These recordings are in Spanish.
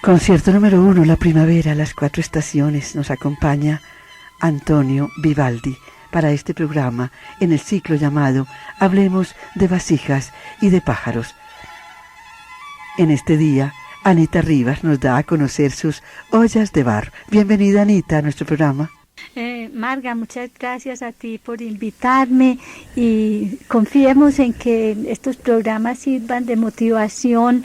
Concierto número 1, la primavera, las 4 estaciones. Nos acompaña Antonio Vivaldi para este programa en el ciclo llamado Hablemos de vasijas y de pájaros. En este día, Anita Rivas nos da a conocer sus ollas de barro. Bienvenida, Anita, a nuestro programa. Marga, muchas gracias a ti por invitarme y confiemos en que estos programas sirvan de motivación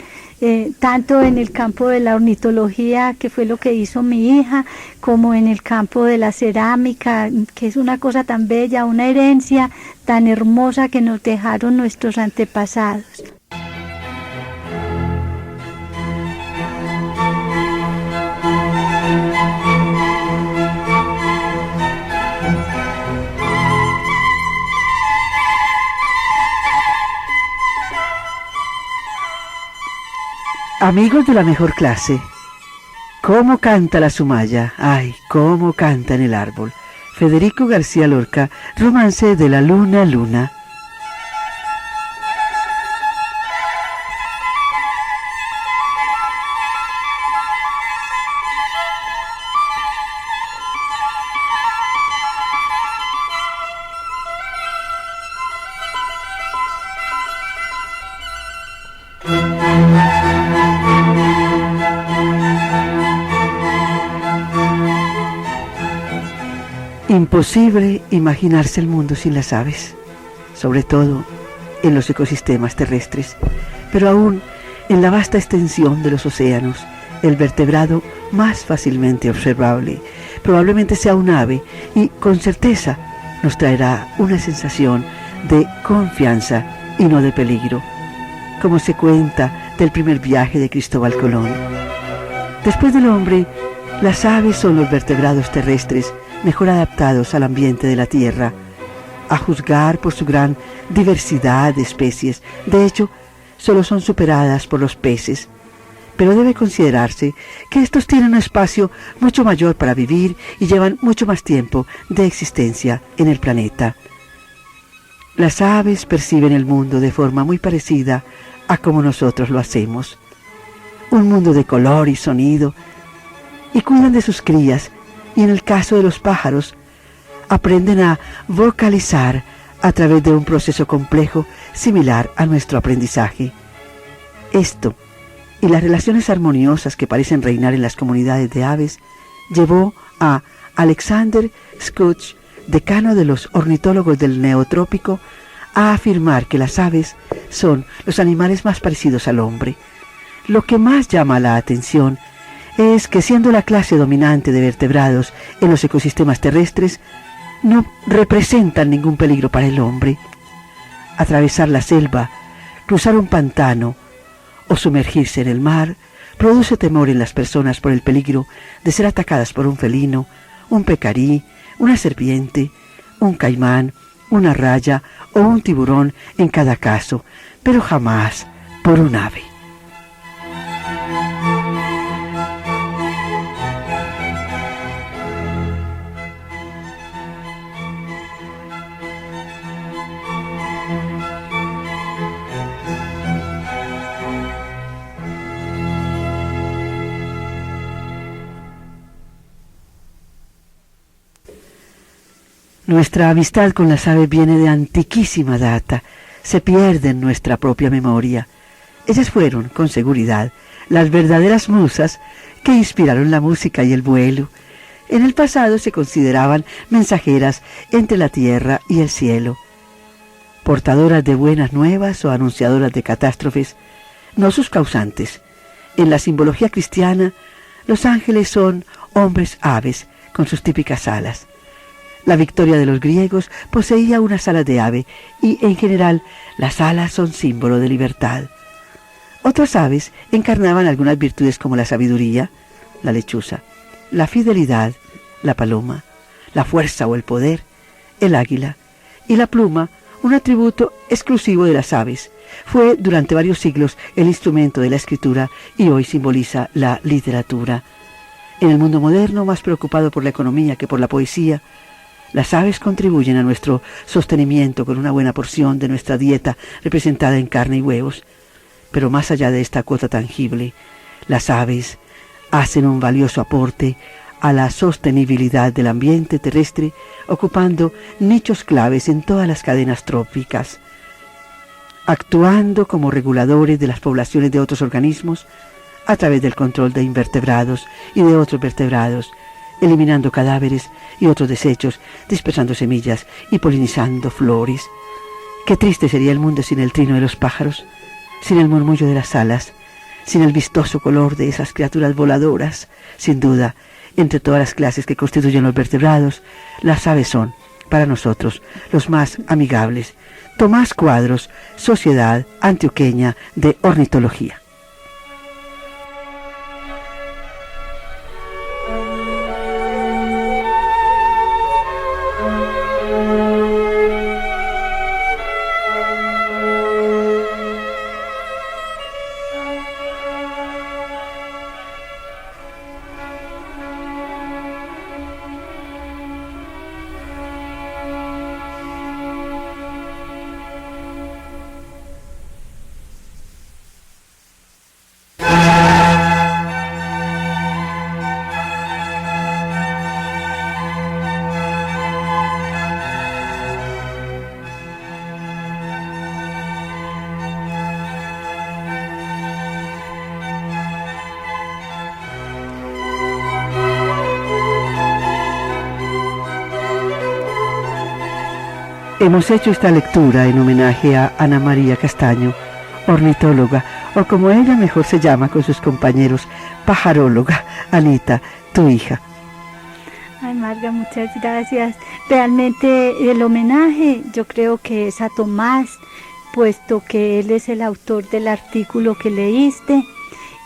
tanto en el campo de la ornitología, que fue lo que hizo mi hija, como en el campo de la cerámica, que es una cosa tan bella, una herencia tan hermosa que nos dejaron nuestros antepasados. Amigos de la mejor clase, ¿cómo canta la sumaya? ¡Ay, cómo canta en el árbol! Federico García Lorca, Romance de la Luna Luna. Imposible imaginarse el mundo sin las aves, sobre todo en los ecosistemas terrestres, pero aún en la vasta extensión de los océanos, el vertebrado más fácilmente observable probablemente sea un ave y con certeza nos traerá una sensación de confianza y no de peligro, como se cuenta del primer viaje de Cristóbal Colón. Después del hombre, las aves son los vertebrados terrestres mejor adaptados al ambiente de la Tierra, a juzgar por su gran diversidad de especies. De hecho, solo son superadas por los peces, pero debe considerarse que estos tienen un espacio mucho mayor para vivir y llevan mucho más tiempo de existencia en el planeta. Las aves perciben el mundo de forma muy parecida a como nosotros lo hacemos, un mundo de color y sonido, y cuidan de sus crías. Y en el caso de los pájaros, aprenden a vocalizar a través de un proceso complejo similar a nuestro aprendizaje. Esto, y las relaciones armoniosas que parecen reinar en las comunidades de aves, llevó a Alexander Skutch, decano de los ornitólogos del Neotrópico, a afirmar que las aves son los animales más parecidos al hombre. Lo que más llama la atención es que, siendo la clase dominante de vertebrados en los ecosistemas terrestres, no representan ningún peligro para el hombre. Atravesar la selva, cruzar un pantano o sumergirse en el mar produce temor en las personas por el peligro de ser atacadas por un felino, un pecarí, una serpiente, un caimán, una raya o un tiburón en cada caso, pero jamás por un ave. Nuestra amistad con las aves viene de antiquísima data, se pierde en nuestra propia memoria. Ellas fueron, con seguridad, las verdaderas musas que inspiraron la música y el vuelo. En el pasado se consideraban mensajeras entre la tierra y el cielo, portadoras de buenas nuevas o anunciadoras de catástrofes, no sus causantes. En la simbología cristiana, los ángeles son hombres aves con sus típicas alas. La Victoria de los griegos poseía unas alas de ave y, en general, las alas son símbolo de libertad. Otras aves encarnaban algunas virtudes como la sabiduría, la lechuza, la fidelidad, la paloma, la fuerza o el poder, el águila, y la pluma, un atributo exclusivo de las aves. Fue durante varios siglos el instrumento de la escritura y hoy simboliza la literatura. En el mundo moderno, más preocupado por la economía que por la poesía, las aves contribuyen a nuestro sostenimiento con una buena porción de nuestra dieta representada en carne y huevos. Pero más allá de esta cuota tangible, las aves hacen un valioso aporte a la sostenibilidad del ambiente terrestre, ocupando nichos claves en todas las cadenas tróficas, actuando como reguladores de las poblaciones de otros organismos a través del control de invertebrados y de otros vertebrados, eliminando cadáveres y otros desechos, dispersando semillas y polinizando flores. Qué triste sería el mundo sin el trino de los pájaros, sin el murmullo de las alas, sin el vistoso color de esas criaturas voladoras. Sin duda, entre todas las clases que constituyen los vertebrados, las aves son, para nosotros, los más amigables. Tomás Cuadros, Sociedad Antioqueña de Ornitología. Hemos hecho esta lectura en homenaje a Ana María Castaño, ornitóloga, o como ella mejor se llama con sus compañeros, pajaróloga. Anita, tu hija. Ay, Marga, muchas gracias. Realmente el homenaje yo creo que es a Tomás, puesto que él es el autor del artículo que leíste,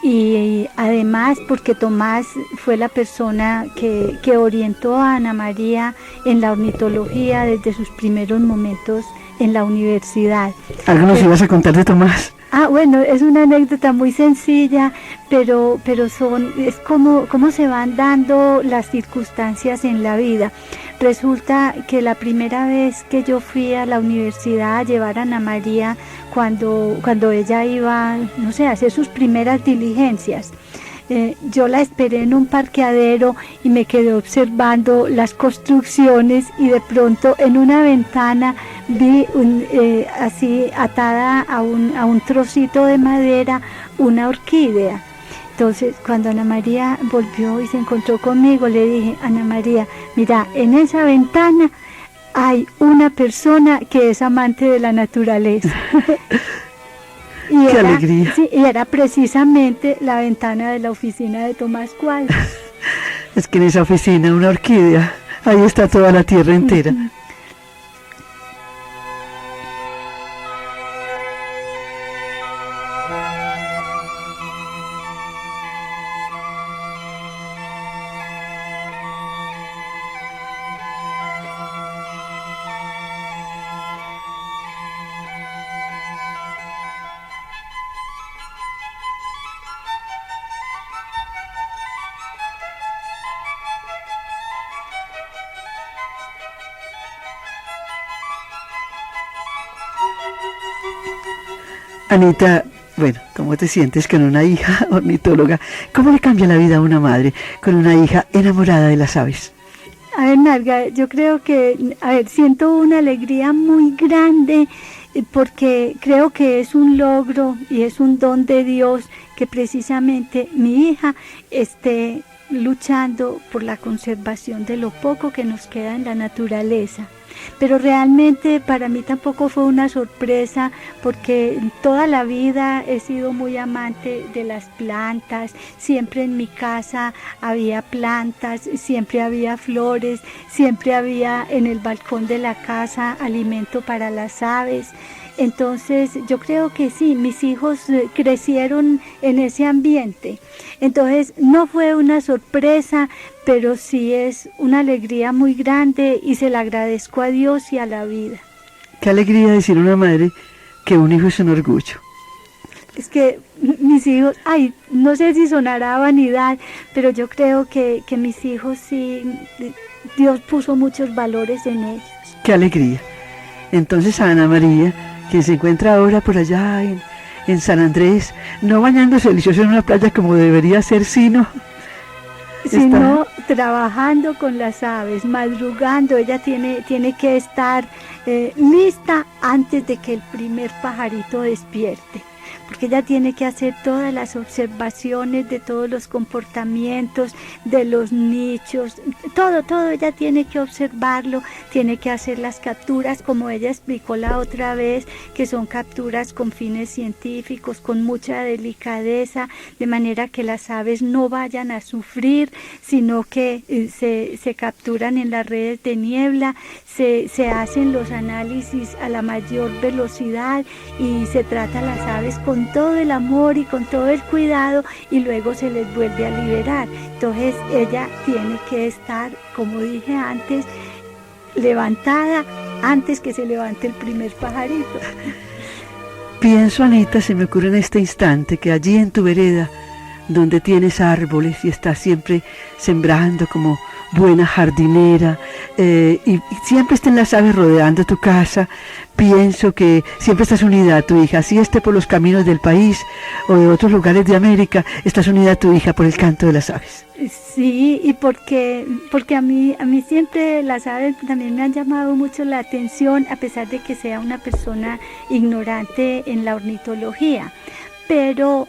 y además porque Tomás fue la persona que orientó a Ana María en la ornitología desde sus primeros momentos en la universidad. ¿Algo nos ibas a contar de Tomás? Bueno, es una anécdota muy sencilla, pero es como se van dando las circunstancias en la vida. Resulta que la primera vez que yo fui a la universidad a llevar a Ana María, cuando ella iba, no sé, a hacer sus primeras diligencias, yo la esperé en un parqueadero y me quedé observando las construcciones, y de pronto en una ventana vi así atada a un trocito de madera una orquídea. Entonces, cuando Ana María volvió y se encontró conmigo, le dije: Ana María, mira, en esa ventana hay una persona que es amante de la naturaleza. ¡Qué alegría! Sí, y era precisamente la ventana de la oficina de Tomás Cuadros. Es que en esa oficina, una orquídea, ahí está toda la tierra entera. Anita, bueno, ¿cómo te sientes con una hija ornitóloga? ¿Cómo le cambia la vida a una madre con una hija enamorada de las aves? A ver, Marga, yo creo que, siento una alegría muy grande, porque creo que es un logro y es un don de Dios que precisamente mi hija esté luchando por la conservación de lo poco que nos queda en la naturaleza. Pero realmente para mí tampoco fue una sorpresa, porque toda la vida he sido muy amante de las plantas. Siempre en mi casa había plantas, siempre había flores, siempre había en el balcón de la casa alimento para las aves. Entonces yo creo que sí, mis hijos crecieron en ese ambiente. Entonces no fue una sorpresa, pero sí es una alegría muy grande, y se la agradezco a Dios y a la vida. Qué alegría decir a una madre que un hijo es un orgullo. Es que mis hijos, no sé si sonará vanidad, pero yo creo que mis hijos sí, Dios puso muchos valores en ellos. Qué alegría. Entonces a Ana María, quien se encuentra ahora por allá en San Andrés, no bañándose delicioso en una playa como debería ser, sino sino trabajando con las aves, madrugando. Ella tiene que estar lista antes de que el primer pajarito despierte, porque ella tiene que hacer todas las observaciones de todos los comportamientos, de los nichos, todo ella tiene que observarlo, tiene que hacer las capturas, como ella explicó la otra vez, que son capturas con fines científicos, con mucha delicadeza, de manera que las aves no vayan a sufrir, sino que se capturan en las redes de niebla, se hacen los análisis a la mayor velocidad y se trata a las aves con todo el amor y con todo el cuidado, y luego se les vuelve a liberar. Entonces ella tiene que estar, como dije antes, levantada antes que se levante el primer pajarito. Pienso, Anita, se me ocurre en este instante que allí en tu vereda, donde tienes árboles y estás siempre sembrando como buena jardinera, y siempre estén las aves rodeando tu casa, pienso que siempre estás unida a tu hija, así esté por los caminos del país o de otros lugares de América, estás unida a tu hija por el canto de las aves. Sí, y porque a mí siempre las aves también me han llamado mucho la atención, a pesar de que sea una persona ignorante en la ornitología. Pero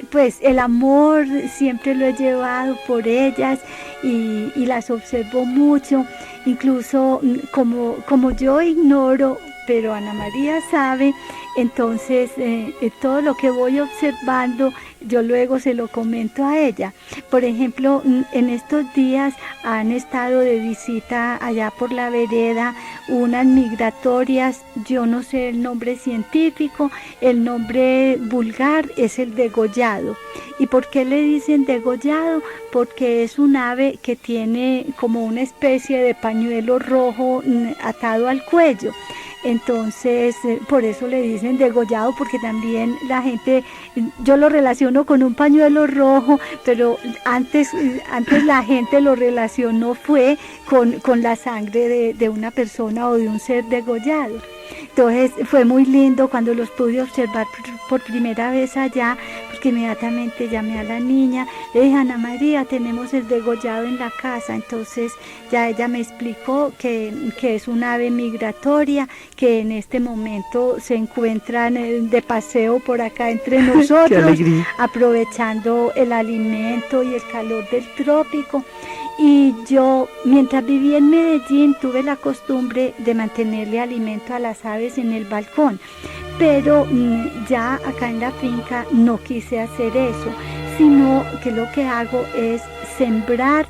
pues el amor siempre lo he llevado por ellas y las observo mucho, incluso como yo ignoro, pero Ana María sabe, entonces todo lo que voy observando yo luego se lo comento a ella. Por ejemplo, en estos días han estado de visita allá por la vereda unas migratorias, yo no sé el nombre científico, el nombre vulgar es el degollado. ¿Y por qué le dicen degollado? Porque es un ave que tiene como una especie de pañuelo rojo atado al cuello. Entonces, por eso le dicen degollado, porque también la gente, yo lo relaciono con un pañuelo rojo, pero antes la gente lo relacionó fue con la sangre de una persona o de un ser degollado. Entonces fue muy lindo cuando los pude observar por primera vez allá, porque inmediatamente llamé a la niña, le dije, Ana María, tenemos el degollado en la casa. Entonces ya ella me explicó que es un ave migratoria, que en este momento se encuentran de paseo por acá entre nosotros, aprovechando el alimento y el calor del trópico. Y yo, mientras viví en Medellín, tuve la costumbre de mantenerle alimento a las aves en el balcón, pero ya acá en la finca no quise hacer eso, sino que lo que hago es sembrar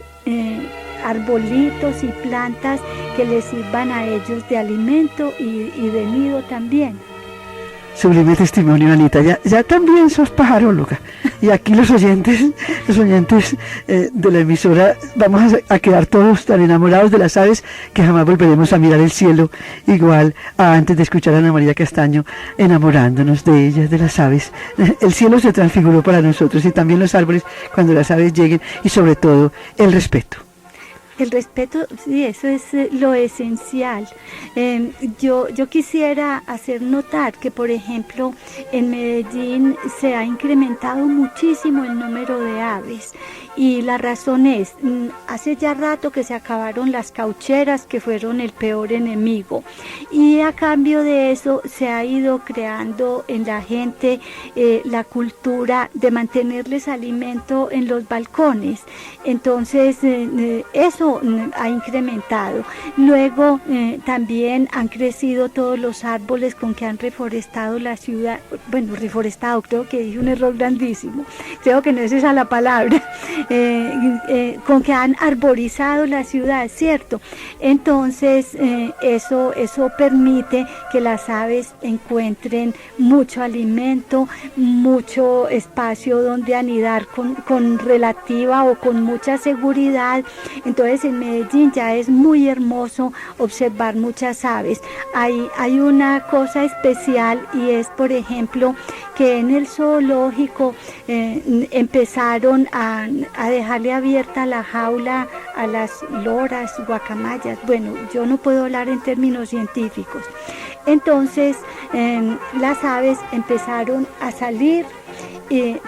arbolitos y plantas que les sirvan a ellos de alimento y de nido también. Sublime testimonio, Anita. Ya también sos pajaróloga. Y aquí los oyentes de la emisora vamos a quedar todos tan enamorados de las aves que jamás volveremos a mirar el cielo igual a antes de escuchar a Ana María Castaño enamorándonos de ellas, de las aves. El cielo se transfiguró para nosotros y también los árboles cuando las aves lleguen, y sobre todo el respeto. El respeto, sí, eso es lo esencial. Yo quisiera hacer notar que, por ejemplo, en Medellín se ha incrementado muchísimo el número de aves. Y la razón es, hace ya rato que se acabaron las caucheras, que fueron el peor enemigo. Y a cambio de eso se ha ido creando en la gente la cultura de mantenerles alimento en los balcones. Entonces, eso ha incrementado. Luego también han crecido todos los árboles con que han reforestado la ciudad. Bueno, reforestado, creo que dije un error grandísimo. Creo que no es esa la palabra. Con que han arborizado la ciudad, ¿cierto? Entonces eso permite que las aves encuentren mucho alimento, mucho espacio donde anidar con relativa o con mucha seguridad. Entonces en Medellín ya es muy hermoso observar muchas aves. Hay una cosa especial, y es, por ejemplo, que en el zoológico empezaron a dejarle abierta la jaula a las loras, guacamayas. Bueno, yo no puedo hablar en términos científicos. Entonces las aves empezaron a salir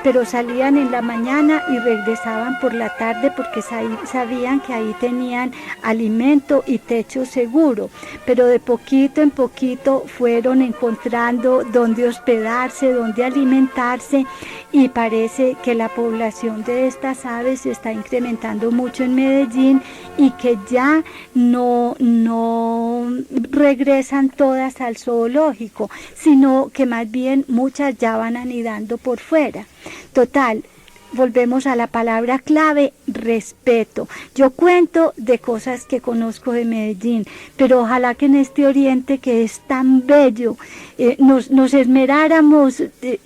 pero salían en la mañana y regresaban por la tarde porque sabían que ahí tenían alimento y techo seguro, pero de poquito en poquito fueron encontrando dónde hospedarse, dónde alimentarse, y parece que la población de estas aves se está incrementando mucho en Medellín y que ya no regresan todas al zoológico, sino que más bien muchas ya van anidando por fuera. Total, volvemos a la palabra clave, respeto. Yo cuento de cosas que conozco de Medellín, pero ojalá que en este Oriente que es tan bello, nos esmeráramos,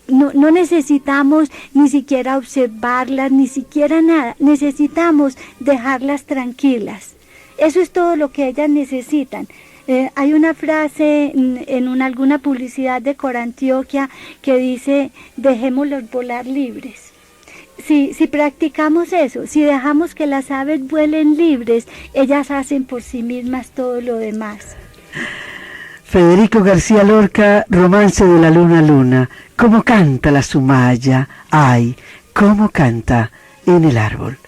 no necesitamos ni siquiera observarlas, ni siquiera nada, necesitamos dejarlas tranquilas. Eso es todo lo que ellas necesitan. Hay una frase en alguna publicidad de Corantioquia que dice: dejémoslos volar libres. Si practicamos eso, si dejamos que las aves vuelen libres, ellas hacen por sí mismas todo lo demás. Federico García Lorca, Romance de la Luna Luna. ¿Cómo canta la sumaya? Ay, cómo canta en el árbol.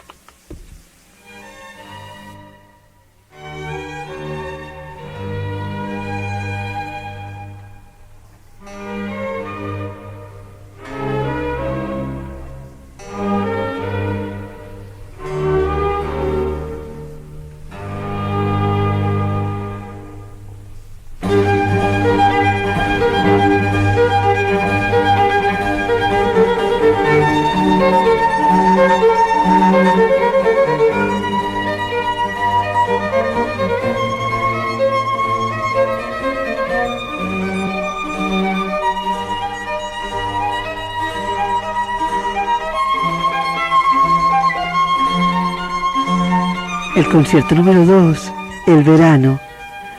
El concierto número 2, El verano,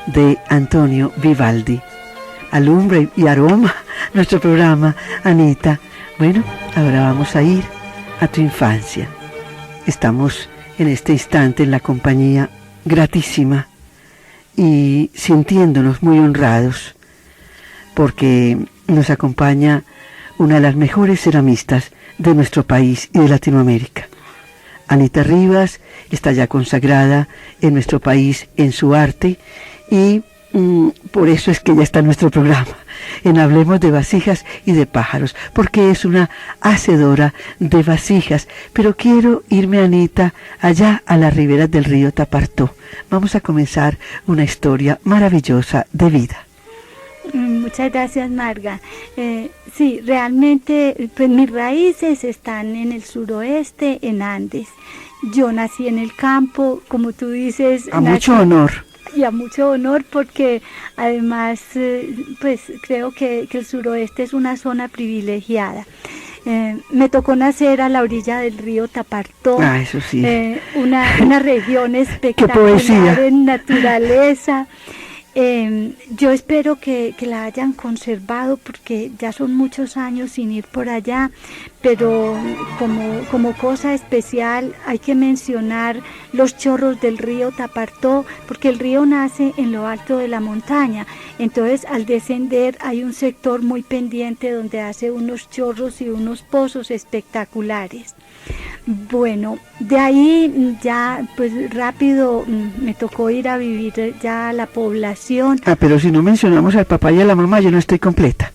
de Antonio Vivaldi. Alumbra y aroma nuestro programa, Anita. Bueno, ahora vamos a ir a tu infancia. Estamos en este instante en la compañía gratísima y sintiéndonos muy honrados porque nos acompaña una de las mejores ceramistas de nuestro país y de Latinoamérica. Anita Rivas está ya consagrada en nuestro país en su arte y por eso es que ella está en nuestro programa, en Hablemos de Vasijas y de Pájaros, porque es una hacedora de vasijas. Pero quiero irme, Anita, allá a las riberas del río Tapartó. Vamos a comenzar una historia maravillosa de vida. Muchas gracias, Marga. Sí, realmente pues mis raíces están en el suroeste, en Andes. Yo nací en el campo, como tú dices. A mucho honor. Y a mucho honor porque además pues creo que el suroeste es una zona privilegiada. Me tocó nacer a la orilla del río Tapartó. Ah, eso sí. Una región espectacular. ¡Qué poesía! En naturaleza. Yo espero que la hayan conservado porque ya son muchos años sin ir por allá, pero como cosa especial hay que mencionar los chorros del río Tapartó, porque el río nace en lo alto de la montaña, entonces al descender hay un sector muy pendiente donde hace unos chorros y unos pozos espectaculares. Bueno, de ahí ya pues rápido me tocó ir a vivir ya a la población. Ah, pero si no mencionamos al papá y a la mamá, yo no estoy completa.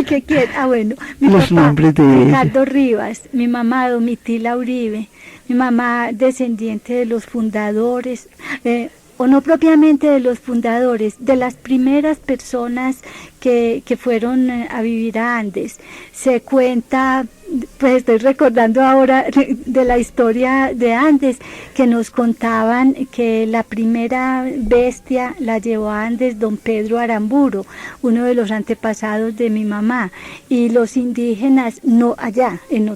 ¿Qué quiere? Ah, bueno, mi los papá, nombres de Ricardo Rivas, mi mamá Domitila Uribe, mi mamá descendiente de los fundadores, o no propiamente de los fundadores, de las primeras personas que fueron a vivir a Andes. Se cuenta, pues estoy recordando ahora de la historia de Andes, que nos contaban que la primera bestia la llevó a Andes don Pedro Aramburo, uno de los antepasados de mi mamá, y los indígenas no allá, en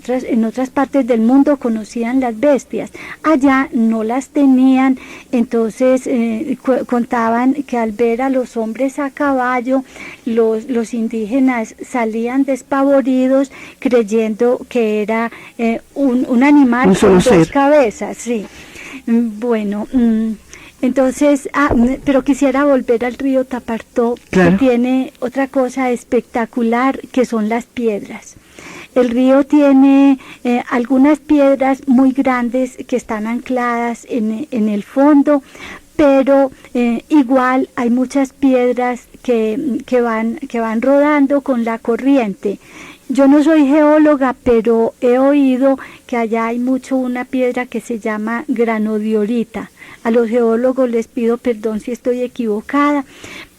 otras partes del mundo conocían las bestias, allá no las tenían, entonces contaban que al ver a los hombres a caballo, los indígenas salían despavoridos creyendo que era un animal con dos cabezas, sí. Bueno, entonces, pero quisiera volver al río Tapartó, claro, que tiene otra cosa espectacular, que son las piedras. El río tiene algunas piedras muy grandes que están ancladas en el fondo, pero igual hay muchas piedras que van rodando con la corriente. Yo no soy geóloga, pero he oído que allá hay mucho una piedra que se llama granodiorita. A los geólogos les pido perdón si estoy equivocada,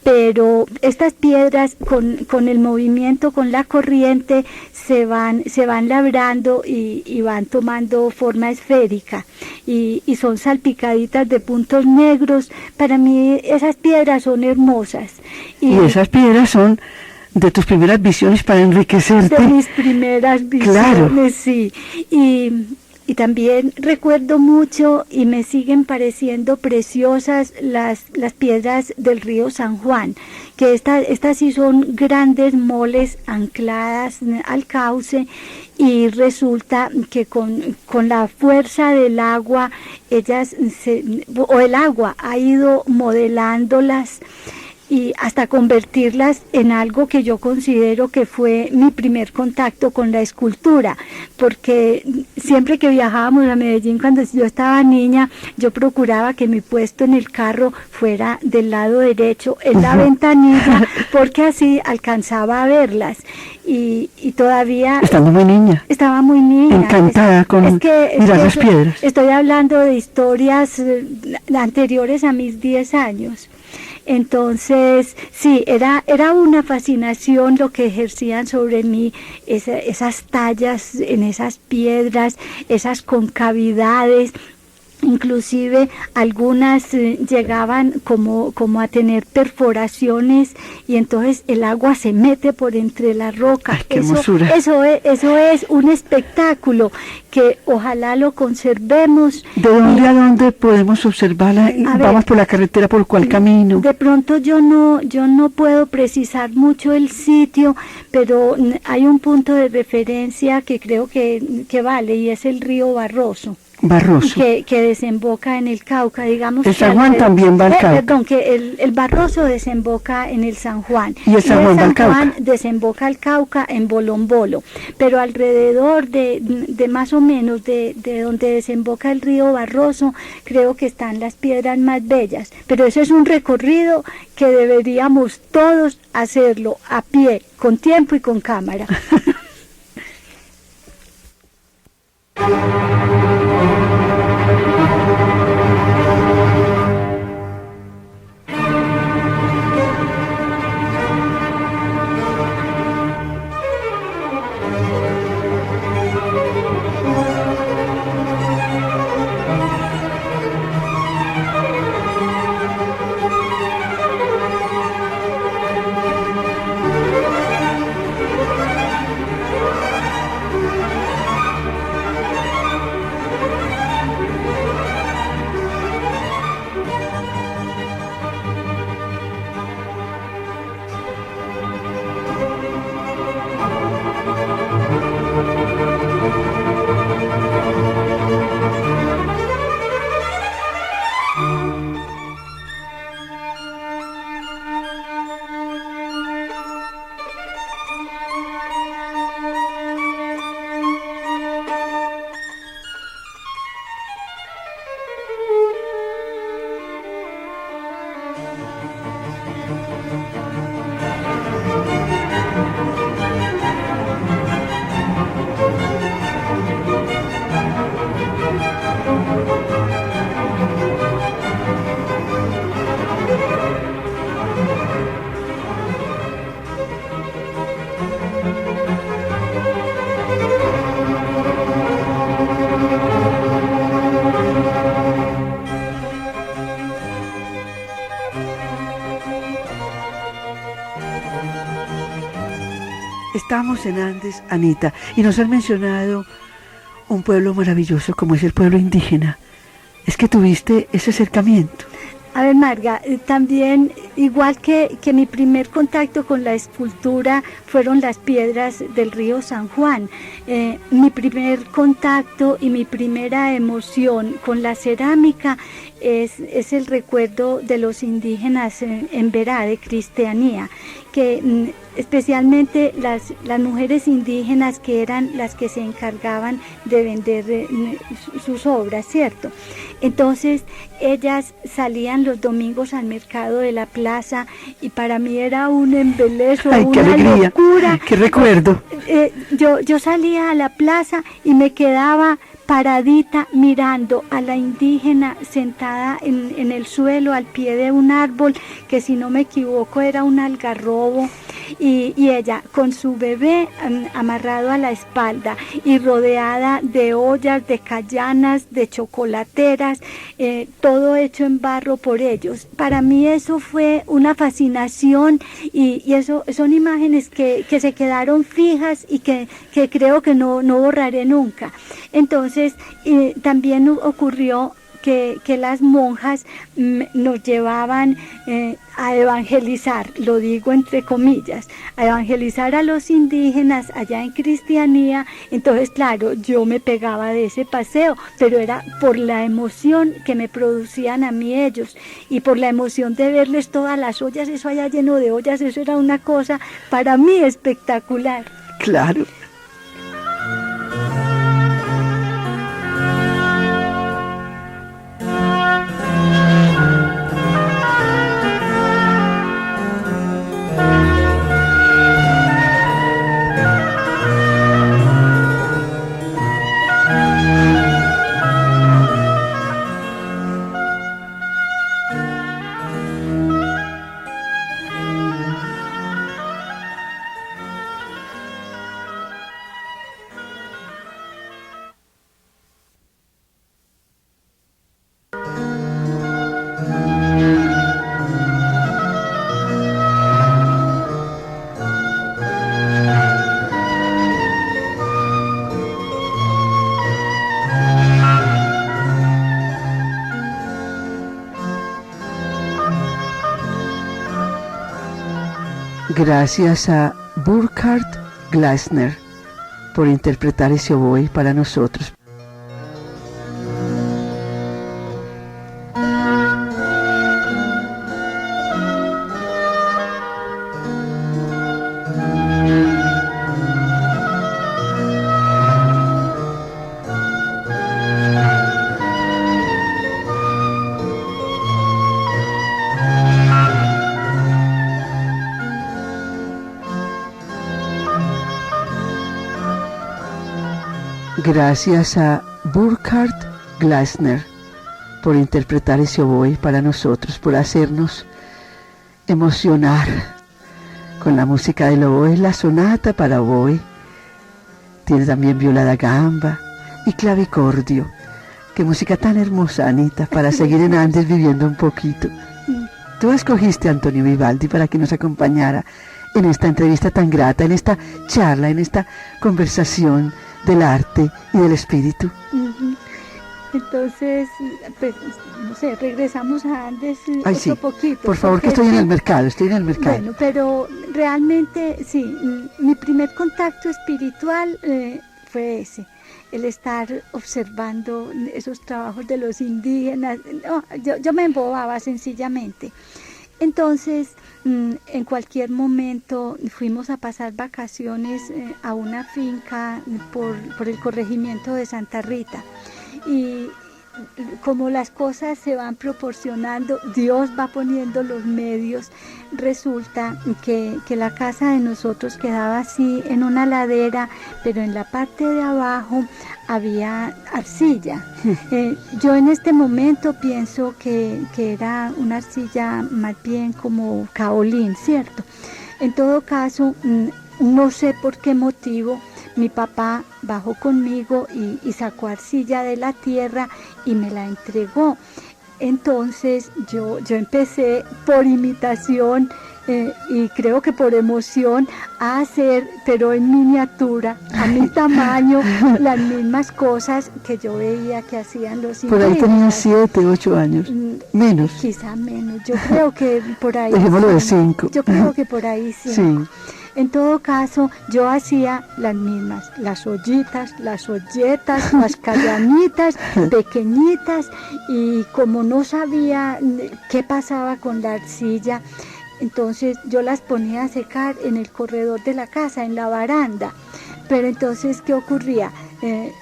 pero estas piedras con el movimiento, con la corriente, se van labrando y van tomando forma esférica y son salpicaditas de puntos negros. Para mí esas piedras son hermosas. Y esas piedras son de tus primeras visiones para enriquecerte. De mis primeras visiones, claro. Sí. Y también recuerdo mucho y me siguen pareciendo preciosas las piedras del río San Juan, que estas sí son grandes moles ancladas al cauce, y resulta que con la fuerza del agua, el agua ha ido modelándolas y hasta convertirlas en algo que yo considero que fue mi primer contacto con la escultura, porque siempre que viajábamos a Medellín cuando yo estaba niña, yo procuraba que mi puesto en el carro fuera del lado derecho, en la ventanilla, porque así alcanzaba a verlas. Y todavía... Estando muy niña. Estaba muy niña. Encantada con mirar las piedras. Estoy hablando de historias anteriores a mis 10 años. Entonces, sí, era una fascinación lo que ejercían sobre mí esas tallas en esas piedras, esas concavidades. Inclusive algunas llegaban como a tener perforaciones y entonces el agua se mete por entre la roca. ¡Ay, qué hermosura! Eso es un espectáculo que ojalá lo conservemos. ¿De dónde a dónde podemos observarla? ¿Vamos por la carretera, por cuál camino? De pronto yo no puedo precisar mucho el sitio, pero hay un punto de referencia que creo que vale, y es el río Barroso. Que desemboca en el Cauca, digamos. El San Juan también va al Cauca. Perdón, que el Barroso desemboca en el San Juan. Y el San Juan va al Cauca. Juan desemboca al Cauca en Bolombolo. Pero alrededor de más o menos de donde desemboca el río Barroso, creo que están las piedras más bellas. Pero eso es un recorrido que deberíamos todos hacerlo a pie, con tiempo y con cámara. Estamos en Andes, Anita, y nos han mencionado un pueblo maravilloso como es el pueblo indígena. Es que tuviste ese acercamiento. A ver, Marga, también igual que mi primer contacto con la escultura fueron las piedras del río San Juan. Mi primer contacto y mi primera emoción con la cerámica es el recuerdo de los indígenas en Verá, de Cristianía, que especialmente las mujeres indígenas, que eran las que se encargaban de vender sus obras, ¿cierto? Entonces ellas salían los domingos al mercado de la plaza y para mí era un embeleso, ¡ay, qué una alegría! locura. ¡Qué recuerdo! Yo salía a la plaza y me quedaba paradita mirando a la indígena sentada en el suelo al pie de un árbol, que si no me equivoco era un algarrobo, y ella con su bebé amarrado a la espalda y rodeada de ollas, de callanas, de chocolateras, todo hecho en barro por ellos. Para mí eso fue una fascinación y eso son imágenes que se quedaron fijas y que creo que no borraré nunca. Entonces también ocurrió que las monjas nos llevaban a evangelizar, lo digo entre comillas, a evangelizar a los indígenas allá en Cristianía. Entonces, claro, yo me pegaba de ese paseo, pero era por la emoción que me producían a mí ellos y por la emoción de verles todas las ollas, eso allá lleno de ollas, eso era una cosa para mí espectacular. Claro. Gracias a Burkhard Glasner por interpretar ese oboe para nosotros. Gracias a Burkhard Glasner por interpretar ese oboe para nosotros, por hacernos emocionar con la música del oboe, la sonata para oboe. Tiene también viola da gamba y clavicordio. Qué música tan hermosa, Anita, para seguir en Andes viviendo un poquito. Tú escogiste a Antonio Vivaldi para que nos acompañara en esta entrevista tan grata, en esta charla, en esta conversación del arte y del espíritu. Entonces, pues, no sé, regresamos a Andes otro poquito. Por favor, que estoy en el mercado, Bueno, pero realmente sí, mi primer contacto espiritual fue ese, el estar observando esos trabajos de los indígenas. No, yo me embobaba sencillamente. Entonces, en cualquier momento fuimos a pasar vacaciones a una finca por el corregimiento de Santa Rita. Y como las cosas se van proporcionando, Dios va poniendo los medios. Resulta que la casa de nosotros quedaba así en una ladera, pero en la parte de abajo había arcilla. Yo en este momento pienso que era una arcilla más bien como caolín, ¿cierto? En todo caso, no sé por qué motivo, mi papá bajó conmigo y sacó arcilla de la tierra y me la entregó. Entonces yo empecé por imitación y creo que por emoción, a hacer, pero en miniatura, a mi tamaño, las mismas cosas que yo veía que hacían los Por ahí indígenas. tenía 7, 8 años, menos. Quizá menos, yo creo que por ahí. Dejémoslo de 5. Yo creo que por ahí sí. Sí. En todo caso, yo hacía las mismas, las ollitas, las olletas, las cañanitas, pequeñitas, y como no sabía qué pasaba con la arcilla, entonces yo las ponía a secar en el corredor de la casa, en la baranda. Pero entonces, ¿qué ocurría?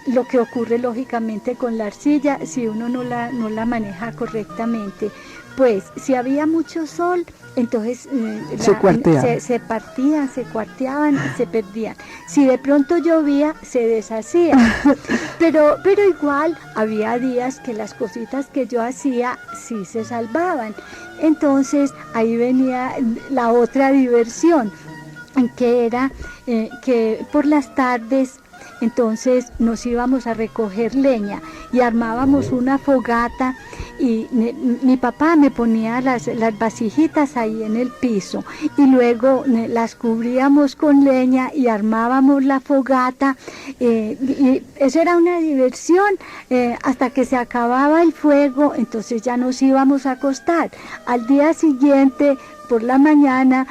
Lo que ocurre lógicamente con la arcilla si uno no la maneja correctamente. Pues si había mucho sol, entonces se partían, se cuarteaban y se perdían. Si de pronto llovía, se deshacían. Pero igual había días que las cositas que yo hacía sí se salvaban. Entonces ahí venía la otra diversión, que era que por las tardes entonces nos íbamos a recoger leña y armábamos una fogata, y mi papá me ponía las vasijitas ahí en el piso y luego las cubríamos con leña y armábamos la fogata, y eso era una diversión hasta que se acababa el fuego. Entonces ya nos íbamos a acostar. Al día siguiente, por la mañana,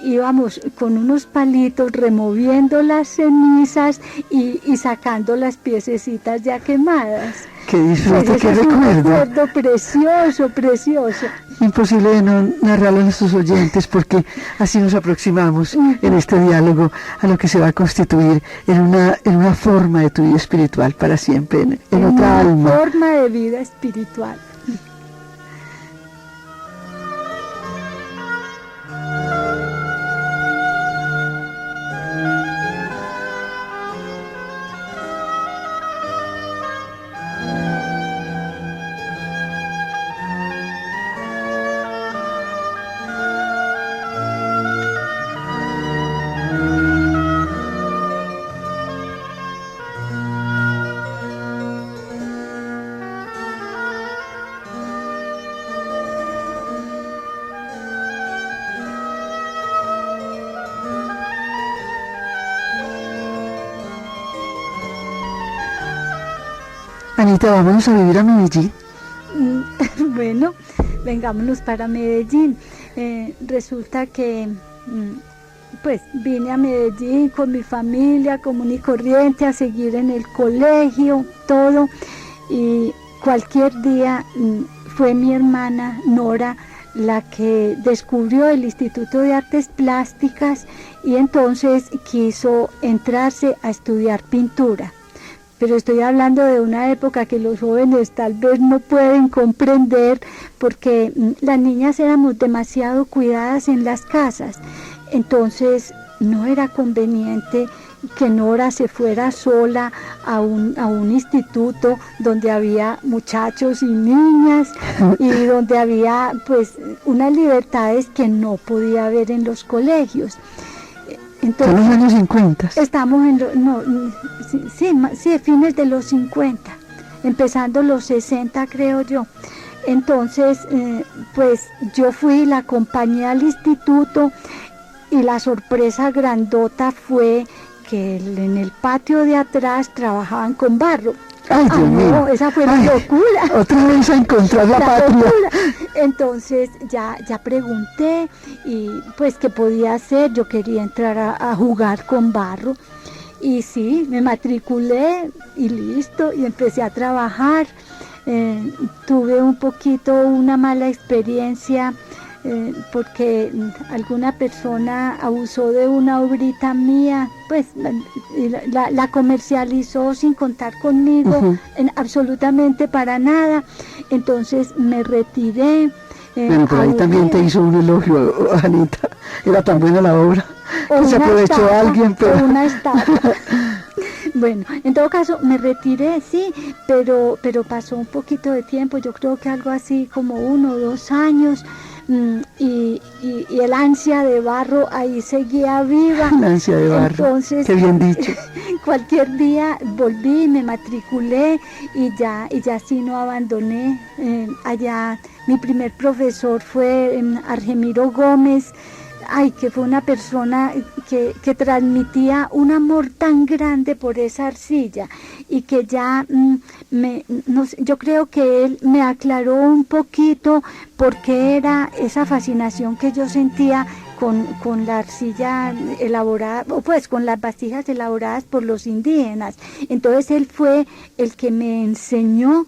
íbamos con unos palitos removiendo las cenizas y sacando las piececitas ya quemadas. Qué disfrute, qué recuerdo. Un recuerdo precioso, precioso. Imposible de no narrarlo a nuestros oyentes, porque así nos aproximamos en este diálogo a lo que se va a constituir en una forma de tu vida espiritual para siempre, en otra alma. Una forma de vida espiritual. Anita, vámonos a vivir a Medellín. Bueno, vengámonos para Medellín. Resulta que pues vine a Medellín con mi familia común y corriente a seguir en el colegio, todo, y cualquier día fue mi hermana Nora la que descubrió el Instituto de Artes Plásticas y entonces quiso entrarse a estudiar pintura. Pero estoy hablando de una época que los jóvenes tal vez no pueden comprender, porque las niñas éramos demasiado cuidadas en las casas. Entonces no era conveniente que Nora se fuera sola a un instituto donde había muchachos y niñas y donde había pues unas libertades que no podía haber en los colegios. Entonces, ¿son los años 50? Estamos en fines de los 50, empezando los 60 creo yo. Entonces, pues yo fui, la acompañé al instituto y la sorpresa grandota fue que en el patio de atrás trabajaban con barro. ¡Ay, Dios mío! Esa fue la locura. Otra vez a encontrar la patria. Locura. Entonces ya pregunté y pues qué podía hacer. Yo quería entrar a jugar con barro. Y sí, me matriculé y listo, y empecé a trabajar. Tuve una mala experiencia porque alguna persona abusó de una obrita mía, pues la comercializó sin contar conmigo, absolutamente para nada. Entonces me retiré. Bueno, por ahí también te hizo un elogio, Anita. Era tan buena la obra que se aprovechó a alguien, pero... una estatua. Bueno, en todo caso me retiré, sí, pero pasó un poquito de tiempo, yo creo que algo así como 1 o 2 años, y el ansia de barro ahí seguía viva. La ansia de barro, entonces, qué bien dicho. Cualquier día volví, me matriculé y ya sí no abandoné. Allá mi primer profesor fue Argemiro Gómez, que fue una persona que transmitía un amor tan grande por esa arcilla, y que ya yo creo que él me aclaró un poquito por qué era esa fascinación que yo sentía con la arcilla elaborada, o pues con las vasijas elaboradas por los indígenas. Entonces él fue el que me enseñó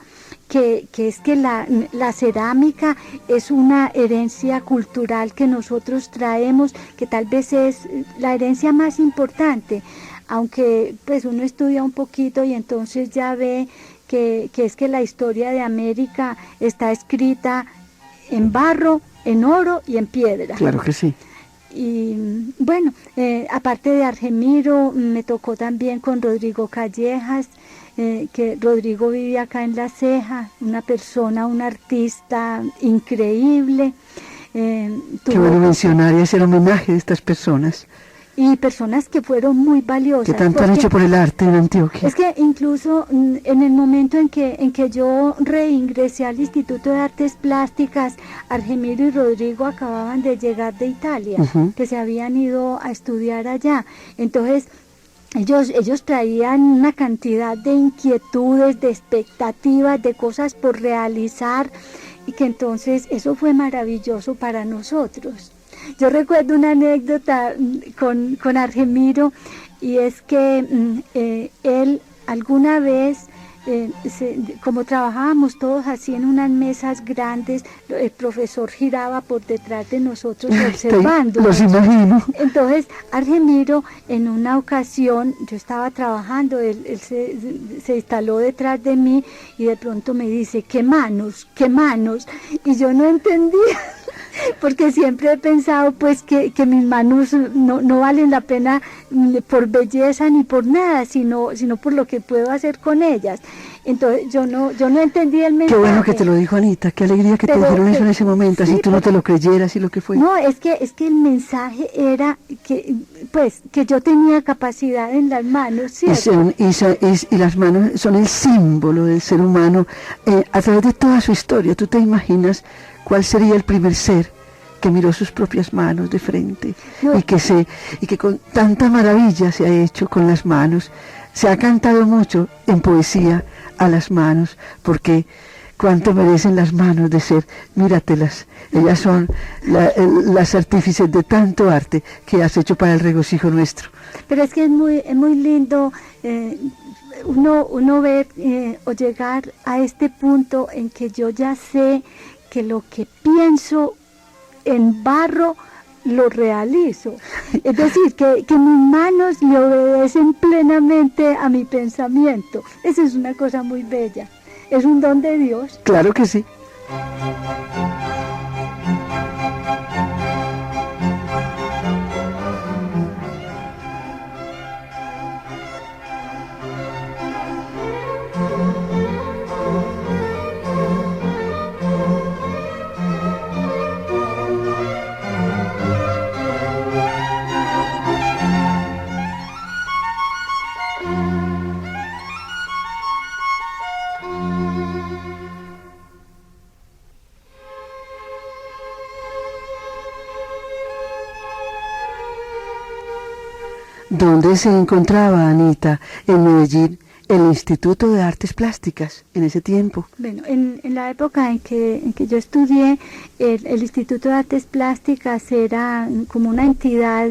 que es que la cerámica es una herencia cultural que nosotros traemos, que tal vez es la herencia más importante, aunque pues uno estudia un poquito y entonces ya ve que es que la historia de América está escrita en barro, en oro y en piedra. Claro que sí. Y bueno, aparte de Argemiro, me tocó también con Rodrigo Callejas, que Rodrigo vive acá en La Ceja, una persona, un artista increíble. Qué bueno mencionar y hacer homenaje a estas personas. Y personas que fueron muy valiosas. Que tanto han hecho por el arte en Antioquia. Es que incluso en el momento en que yo reingresé al Instituto de Artes Plásticas, Argemiro y Rodrigo acababan de llegar de Italia, que se habían ido a estudiar allá. Entonces, ellos traían una cantidad de inquietudes, de expectativas, de cosas por realizar, y que entonces eso fue maravilloso para nosotros. Yo recuerdo una anécdota con Argemiro, y es que él alguna vez, como trabajábamos todos así en unas mesas grandes, el profesor giraba por detrás de nosotros observando. Los imagino. Entonces Argemiro, en una ocasión, yo estaba trabajando, él se instaló detrás de mí y de pronto me dice, qué manos, y yo no entendía. Porque siempre he pensado pues que mis manos no valen la pena por belleza ni por nada, sino por lo que puedo hacer con ellas. Entonces yo no entendí el mensaje. Qué bueno que te lo dijo Anita, qué alegría que te dijeron eso en ese momento, así tú no te lo creyeras y lo que fue. No, es que el mensaje era que yo tenía capacidad en las manos, ¿cierto? Y las manos son el símbolo del ser humano a través de toda su historia. ¿Tú te imaginas cuál sería el primer ser que miró sus propias manos de frente y que con tanta maravilla se ha hecho con las manos? Se ha cantado mucho en poesía a las manos, porque cuánto merecen las manos de ser, míratelas, ellas son las artífices de tanto arte que has hecho para el regocijo nuestro. Pero es que es muy lindo uno ver o llegar a este punto en que yo ya sé que lo que pienso en barro lo realizo. Es decir, que mis manos le obedecen plenamente a mi pensamiento. Esa es una cosa muy bella. Es un don de Dios. Claro que sí. ¿Dónde se encontraba, Anita, en Medellín, el Instituto de Artes Plásticas en ese tiempo? Bueno, en la época en que yo estudié, el Instituto de Artes Plásticas era como una entidad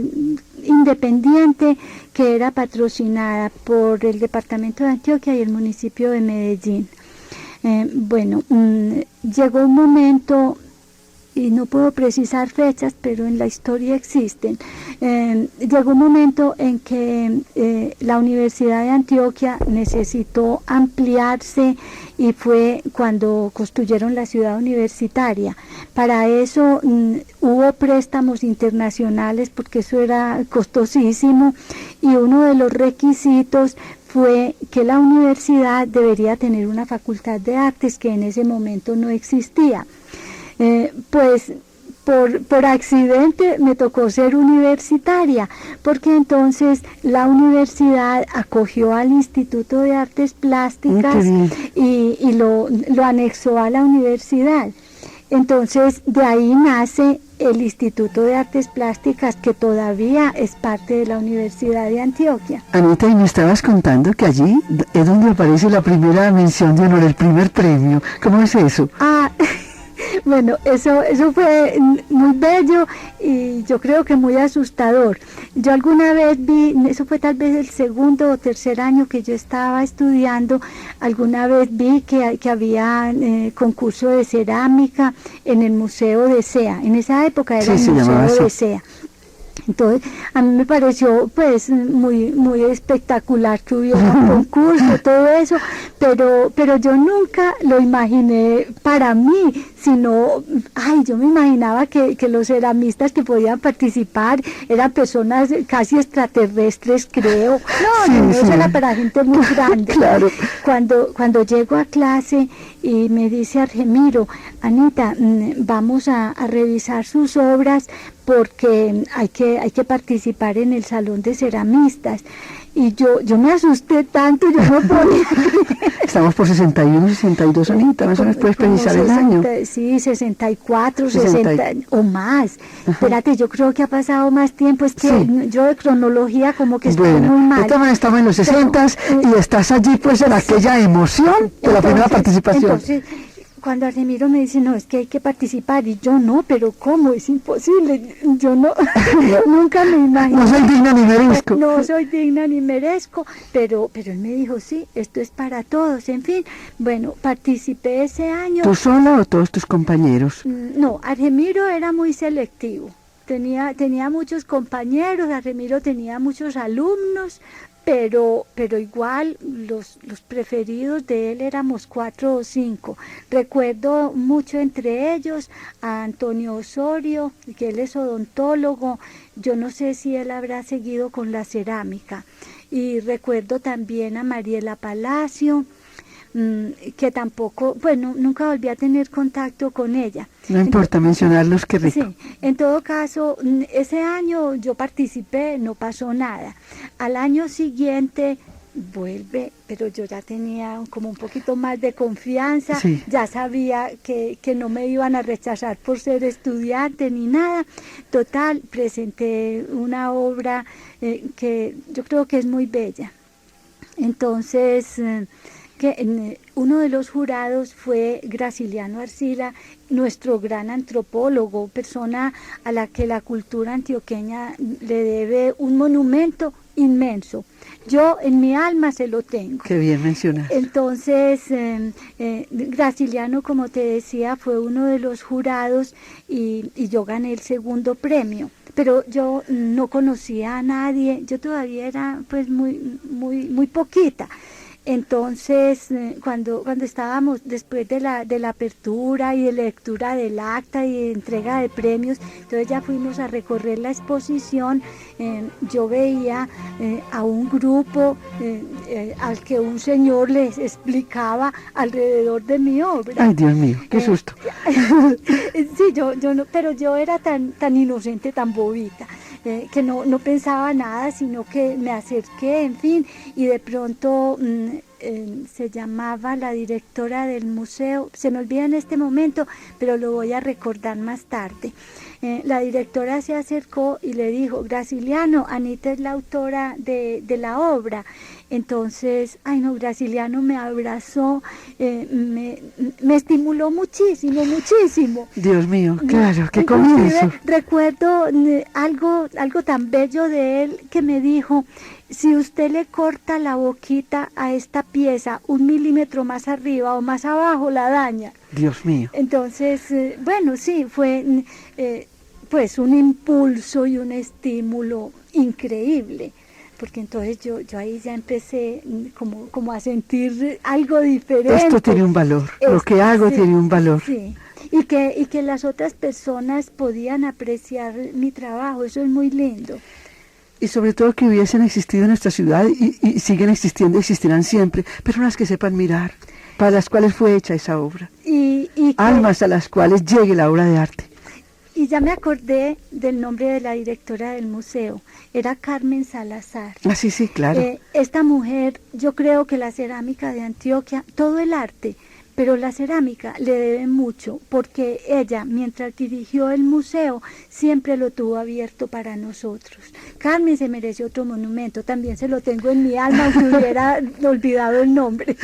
independiente que era patrocinada por el departamento de Antioquia y el municipio de Medellín. Llegó un momento, y no puedo precisar fechas, pero en la historia existen. Llegó un momento en que la Universidad de Antioquia necesitó ampliarse, y fue cuando construyeron la ciudad universitaria. Para eso hubo préstamos internacionales, porque eso era costosísimo, y uno de los requisitos fue que la universidad debería tener una facultad de artes, que en ese momento no existía. Por accidente me tocó ser universitaria, porque entonces la universidad acogió al Instituto de Artes Plásticas y lo anexó a la universidad. Entonces de ahí nace el Instituto de Artes Plásticas, que todavía es parte de la Universidad de Antioquia. Anita, y me estabas contando que allí es donde aparece la primera mención de honor, el primer premio. ¿Cómo es eso? Bueno, eso fue muy bello y yo creo que muy asustador. Yo alguna vez vi, eso fue tal vez el segundo o tercer año que yo estaba estudiando, alguna vez vi que había concurso de cerámica en el Museo de Sea. En esa época era el Museo de Sea. Entonces, a mí me pareció pues muy espectacular que hubiera un concurso, todo eso, pero yo nunca lo imaginé para mí, sino, yo me imaginaba que los ceramistas que podían participar eran personas casi extraterrestres, creo. No, eso era para gente muy grande. Claro. Cuando llego a clase y me dice Argemiro, Anita, vamos a revisar sus obras porque hay que participar en el Salón de Ceramistas. Y yo me asusté tanto, yo no podía creer. Estamos por 61, 62, Anita, más o menos puedes precisar el año. Sí, 64, 60 o más. Ajá. Espérate, yo creo que ha pasado más tiempo, es que yo de cronología como que estoy muy mal. Estamos en los 60 y estás allí pues en aquella emoción de la primera participación. Entonces, cuando Argemiro me dice, no, es que hay que participar, y yo no, pero ¿cómo? Es imposible, yo no, nunca me imagino. No soy digna ni merezco. No soy digna ni merezco, pero él me dijo, sí, esto es para todos, en fin. Bueno, participé ese año. ¿Tú sola o todos tus compañeros? No, Argemiro era muy selectivo, tenía muchos compañeros, Argemiro tenía muchos alumnos, pero igual los preferidos de él éramos 4 o 5. Recuerdo mucho entre ellos a Antonio Osorio, que él es odontólogo. Yo no sé si él habrá seguido con la cerámica. Y recuerdo también a Mariela Palacio, que tampoco, bueno, nunca volví a tener contacto con ella. No importa mencionarlos, qué rico. Sí, en todo caso, ese año yo participé, no pasó nada. Al año siguiente vuelve, pero yo ya tenía como un poquito más de confianza, ya sabía que no me iban a rechazar por ser estudiante ni nada. Total, presenté una obra que yo creo que es muy bella. Entonces, uno de los jurados fue Graciliano Arcila, nuestro gran antropólogo, persona a la que la cultura antioqueña le debe un monumento inmenso. Yo en mi alma se lo tengo. Qué bien mencionas. Entonces, Graciliano, como te decía, fue uno de los jurados y yo gané el segundo premio. Pero yo no conocía a nadie, yo todavía era pues muy poquita. Entonces, cuando estábamos después de la apertura y de lectura del acta y de entrega de premios, entonces ya fuimos a recorrer la exposición. Yo veía a un grupo al que un señor les explicaba alrededor de mi obra. Ay, Dios mío, qué susto. Sí, yo no, pero yo era tan inocente, tan bobita. Que no pensaba nada, sino que me acerqué, en fin, y de pronto se llamaba la directora del museo, se me olvida en este momento, pero lo voy a recordar más tarde. La directora se acercó y le dijo, Graciliano, Anita es la autora de la obra. Entonces, Graciliano me abrazó, me estimuló muchísimo. Dios mío, claro, qué comienzo. Recuerdo algo tan bello de él que me dijo, si usted le corta la boquita a esta pieza 1 milímetro más arriba o más abajo, la daña. Dios mío. Entonces, bueno, sí, fue pues un impulso y un estímulo increíble. Porque entonces yo ahí ya empecé como a sentir algo diferente. Esto tiene un valor, lo que hago tiene un valor. Sí, y que las otras personas podían apreciar mi trabajo, eso es muy lindo. Y sobre todo que hubiesen existido en nuestra ciudad y siguen existiendo, existirán siempre, personas que sepan mirar, para las cuales fue hecha esa obra. Almas a las cuales llegue la obra de arte. Y ya me acordé del nombre de la directora del museo, era Carmen Salazar. Ah, sí, claro. Esta mujer, yo creo que la cerámica de Antioquia, todo el arte, pero la cerámica le debe mucho, porque ella, mientras dirigió el museo, siempre lo tuvo abierto para nosotros. Carmen se merece otro monumento, también se lo tengo en mi alma, aunque hubiera olvidado el nombre.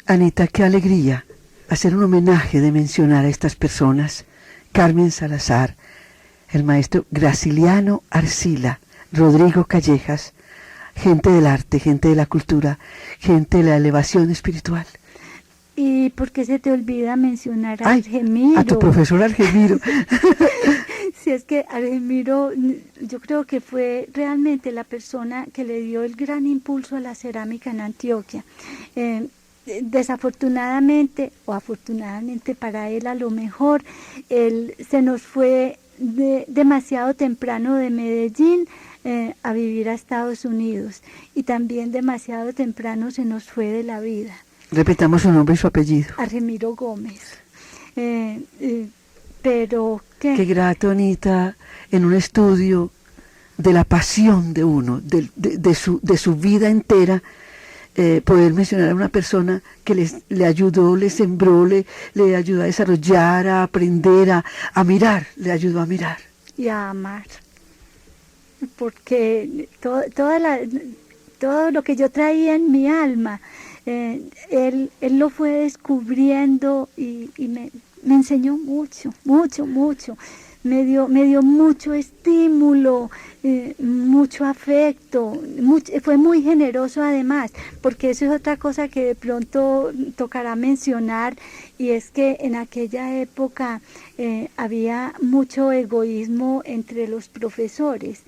Anita, qué alegría hacer un homenaje de mencionar a estas personas: Carmen Salazar, el maestro Graciliano Arcila, Rodrigo Callejas, gente del arte, gente de la cultura, gente de la elevación espiritual. ¿Y por qué se te olvida mencionar a Argemiro? A tu profesor Argemiro. Si es que Argemiro, yo creo que fue realmente la persona que le dio el gran impulso a la cerámica en Antioquia. Desafortunadamente o afortunadamente para él, a lo mejor él se nos fue demasiado temprano de Medellín a vivir a Estados Unidos, y también demasiado temprano se nos fue de la vida. Repetamos su nombre y su apellido. Argemiro Gómez. Pero qué grato, Anita, en un estudio de la pasión de uno, de su vida entera, poder mencionar a una persona que le ayudó, le sembró, le ayudó a desarrollar, a aprender, a mirar, le ayudó a mirar. Y a amar. Porque todo lo que yo traía en mi alma, él lo fue descubriendo y me enseñó mucho, mucho, mucho. Me dio mucho estímulo, mucho afecto, fue muy generoso además, porque eso es otra cosa que de pronto tocará mencionar, y es que en aquella época había mucho egoísmo entre los profesores,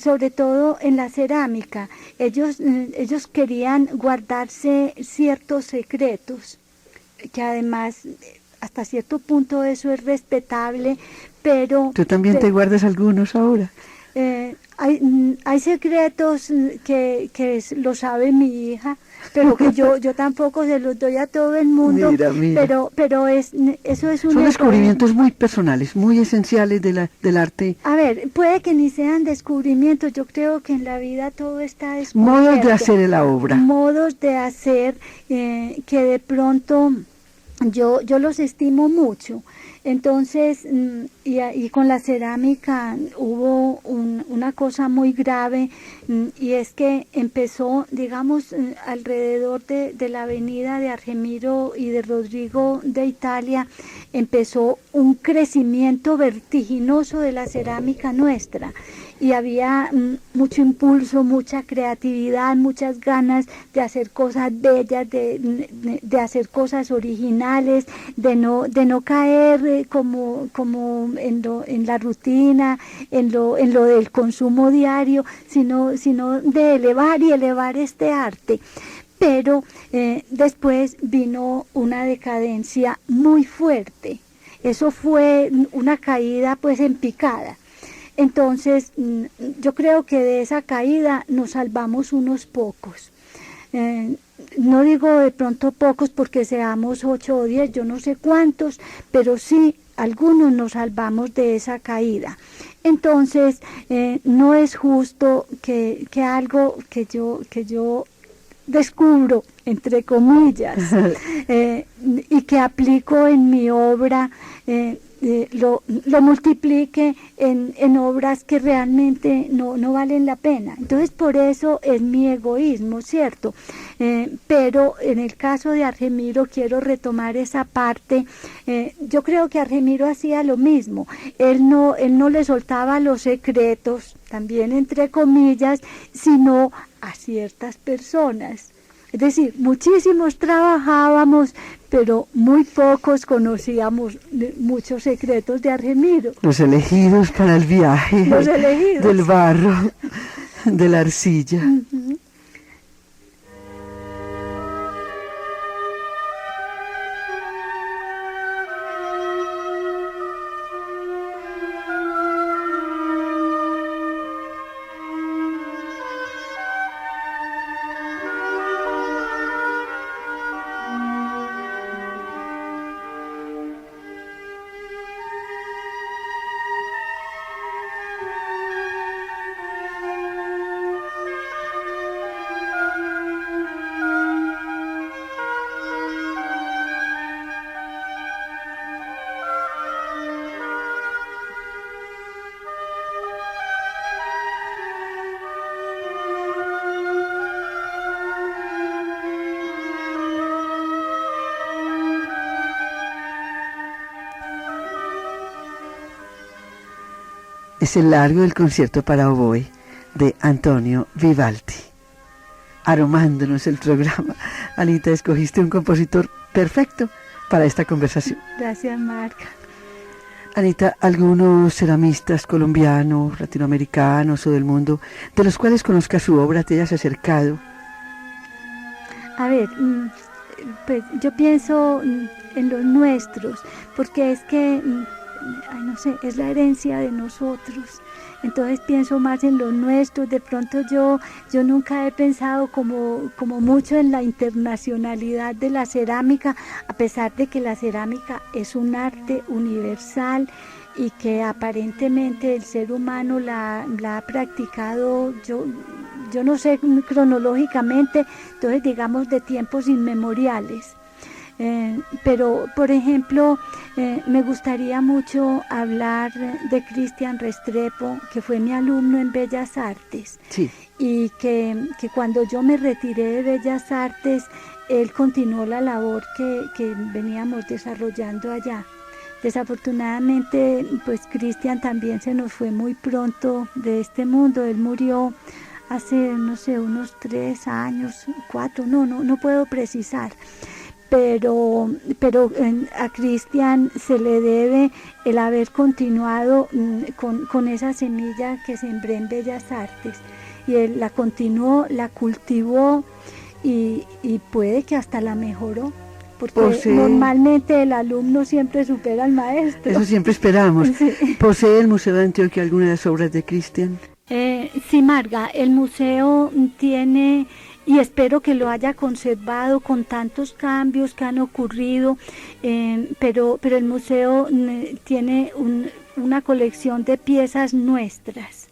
sobre todo en la cerámica. Ellos querían guardarse ciertos secretos, que además hasta cierto punto eso es respetable, pero... ¿Tú también te guardas algunos ahora? Hay secretos que lo sabe mi hija, pero que yo tampoco se los doy a todo el mundo. Mira. Pero eso es un... Son descubrimientos muy personales, muy esenciales del arte. A ver, puede que ni sean descubrimientos, yo creo que en la vida todo está descubierto. Modos de hacer la obra. Modos de hacer que de pronto... Yo los estimo mucho. Entonces, y con la cerámica hubo una cosa muy grave, y es que empezó, digamos, alrededor de la avenida de Argemiro y de Rodrigo de Italia, empezó un crecimiento vertiginoso de la cerámica nuestra. Y había mucho impulso, mucha creatividad, muchas ganas de hacer cosas bellas, de hacer cosas originales, de no caer como en la rutina, en lo del consumo diario, sino de elevar este arte. Pero después vino una decadencia muy fuerte. Eso fue una caída pues en picada. Entonces, yo creo que de esa caída nos salvamos unos pocos. No digo de pronto pocos porque seamos 8 o 10, yo no sé cuántos, pero sí algunos nos salvamos de esa caída. Entonces, no es justo que algo que yo descubro, entre comillas, y que aplico en mi obra, lo multiplique en obras que realmente no valen la pena. Entonces, por eso es mi egoísmo, ¿cierto? Pero en el caso de Argemiro quiero retomar esa parte. Yo creo que Argemiro hacía lo mismo. Él no le soltaba los secretos, también entre comillas, sino a ciertas personas. Es decir, muchísimos trabajábamos, pero muy pocos conocíamos muchos secretos de Argemiro. Los elegidos para el viaje. Los elegidos. Del barro, de la arcilla. Uh-huh. Es el largo del concierto para oboe de Antonio Vivaldi. Aromándonos el programa, Anita, escogiste un compositor perfecto para esta conversación. Gracias, Marca. Anita, algunos ceramistas colombianos, latinoamericanos o del mundo, de los cuales conozcas su obra, te hayas acercado. A ver, pues yo pienso en los nuestros, porque es que no sé, es la herencia de nosotros. Entonces pienso más en los nuestros. De pronto yo nunca he pensado como mucho en la internacionalidad de la cerámica, a pesar de que la cerámica es un arte universal y que aparentemente el ser humano la ha practicado, yo no sé cronológicamente, entonces digamos de tiempos inmemoriales. Pero, por ejemplo, me gustaría mucho hablar de Cristian Restrepo, que fue mi alumno en Bellas Artes. Sí. Y que cuando yo me retiré de Bellas Artes, él continuó la labor que veníamos desarrollando allá. Desafortunadamente, pues Cristian también se nos fue muy pronto de este mundo. Él murió hace, no sé, unos 3 años, 4, no puedo precisar. Pero a Cristian se le debe el haber continuado con esa semilla que sembré en Bellas Artes. Y él la continuó, la cultivó y puede que hasta la mejoró. Porque normalmente el alumno siempre supera al maestro. Eso siempre esperamos. Sí. ¿Posee el Museo de Antioquia alguna de las obras de Cristian? Sí, Marga, el museo tiene... Y espero que lo haya conservado con tantos cambios que han ocurrido, pero el museo tiene una colección de piezas nuestras.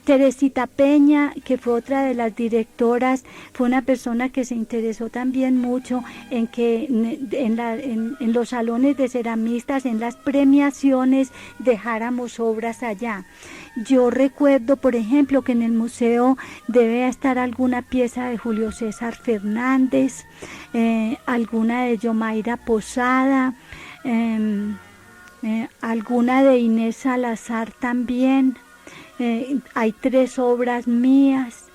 Teresita Peña, que fue otra de las directoras, fue una persona que se interesó también mucho en que en los salones de ceramistas, en las premiaciones, dejáramos obras allá. Yo recuerdo, por ejemplo, que en el museo debe estar alguna pieza de Julio César Fernández, alguna de Yomaira Posada, alguna de Inés Salazar también. Hay 3 obras mías.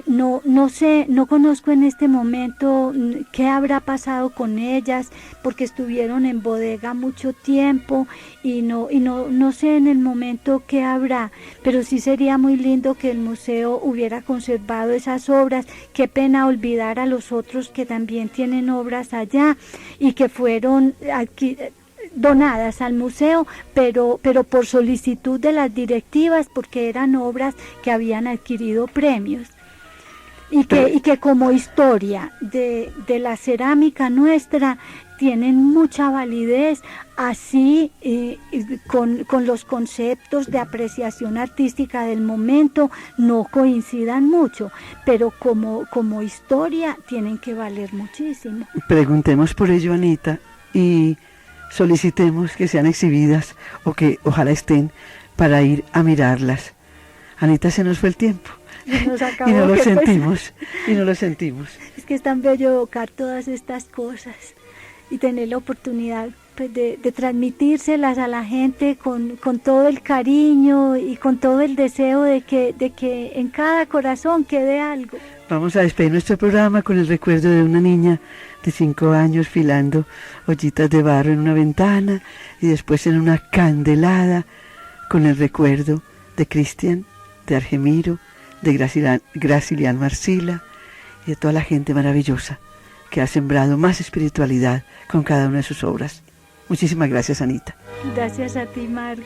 No sé, no conozco en este momento qué habrá pasado con ellas, porque estuvieron en bodega mucho tiempo y no sé en el momento qué habrá, pero sí sería muy lindo que el museo hubiera conservado esas obras. Qué pena olvidar a los otros que también tienen obras allá y que fueron aquí, donadas al museo, pero por solicitud de las directivas, porque eran obras que habían adquirido premios. Y que como historia de la cerámica nuestra tienen mucha validez, así con los conceptos de apreciación artística del momento no coincidan mucho, pero como historia tienen que valer muchísimo. Preguntemos por ello, Anita, y solicitemos que sean exhibidas o que ojalá estén para ir a mirarlas. Anita, se nos fue el tiempo. Y no lo sentimos, y no lo sentimos. Es que es tan bello evocar todas estas cosas y tener la oportunidad pues, de transmitírselas a la gente con todo el cariño y con todo el deseo de que en cada corazón quede algo. Vamos a despedir nuestro programa con el recuerdo de una niña de 5 años filando ollitas de barro en una ventana y después en una candelada, con el recuerdo de Cristian, de Argemiro, de Gracilian Marcila y de toda la gente maravillosa que ha sembrado más espiritualidad con cada una de sus obras. Muchísimas gracias, Anita. Gracias a ti, Marga.